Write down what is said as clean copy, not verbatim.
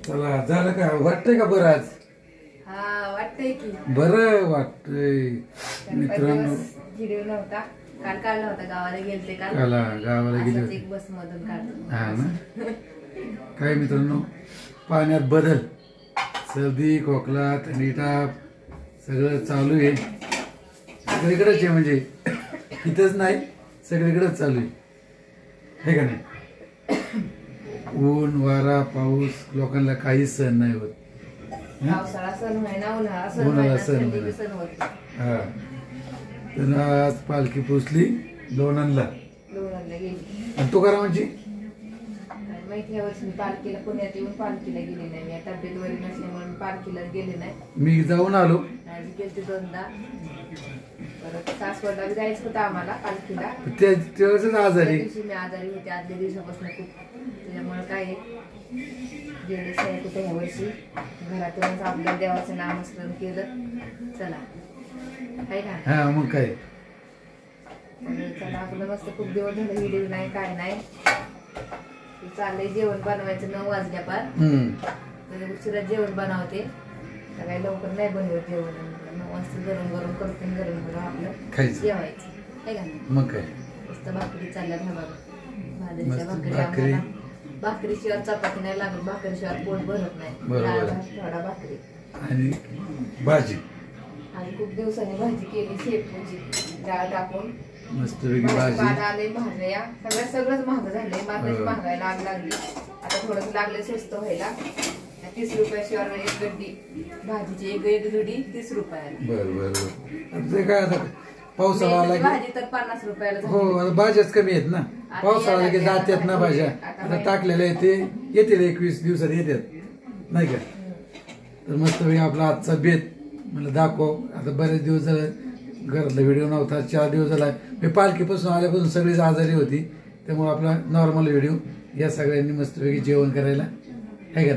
चला झालं का वाटतंय का बरं आज हा वाटतंय की बरं वाटतंय मित्रांनो व्हिडिओ नव्हता काल काढला होता गावाला गेलते काल गावाला गेले होते एक बस मधून काढला हा ना काय मित्रांनो पाण्यात बदल सर्दी खोकला थंडी ताप सगळं चालू आहे सगळीकडेच आहे म्हणजे इथंच नाही सगळीकडेच चालू आहे हे का नाही ऊन वारा पाऊस लोकांना काहीच सहन नाही होत पावसाळा सण महिना उन्हाळा सण होत हा तर आज पालखी पोचली लोणंदला गेली आणि तुकारामांची माहिती या वर्षी मी पालखीला पुण्यात येऊन पालखीला गेले नाही मी तब्येत बरी नसल्यामुळे मी पालखीला गेले नाही मी जाऊन आलो आज गेलते दोनदा परत सासवडला जायचं होतं आम्हाला पालखीला त्यावेळेस आजारी मी आजारी होते आदल्या दिवसापासून खूप त्याच्यामुळे काय गेलेच नाही कुठे ह्या वर्षी घरातूनच आपल्या देवाचं नामस्मरण केलं चला काय ना हा मग काय चला आपलं मस्त खूप दिवस झालं व्हिडिओ नाही काय नाही चाललंय जेवण बनवायचं 9 वाजल्या पार उशिरा जेवण बनवते काही लवकर नाही बनवत जेवण 9 वाजता गरम गरम करतो गरम गरम आपलं जेवायचं काय का मग काय मस्त भाकरी चालल्या भाकरीच्या भाकरी भाकरीशिवाय चपाती नाही लागत भाकरीशिवाय पोट भरत नाही थोडा भाकरी आणि भाजी आणि खूप दिवसांनी भाजी केली शेपूची डाळ टाकून मस्त वेगळी भाजी आले भाज्या सगळंच महाग झालंय मार्केट महागायला आग लागली आता थोडंच लागले स्वस्त व्हायला 30 रुपयाशिवाय एक गड्डी भाजीची एक गड्डी 30 रुपयाला बरं ते काय आता पावसाळा आला भाजी तर 50 रुपयाला हो आता भाज्याच कमी आहेत ना पावसाळा की जात्यात ना भाज्या आता टाकलेल्या येतील 21 दिवसात येतात नाही का तर मस्त वेळी आपला आजचा बेत मला दाखव आता बरेच दिवस झाले घरातला व्हिडिओ नव्हता 4 दिवस झाला मी पालखीपासून आल्यापासून सगळीच आजारी होती त्यामुळे आपला नॉर्मल व्हिडिओ या सगळ्यांनी मस्तपैकी जेवण करायला आहे का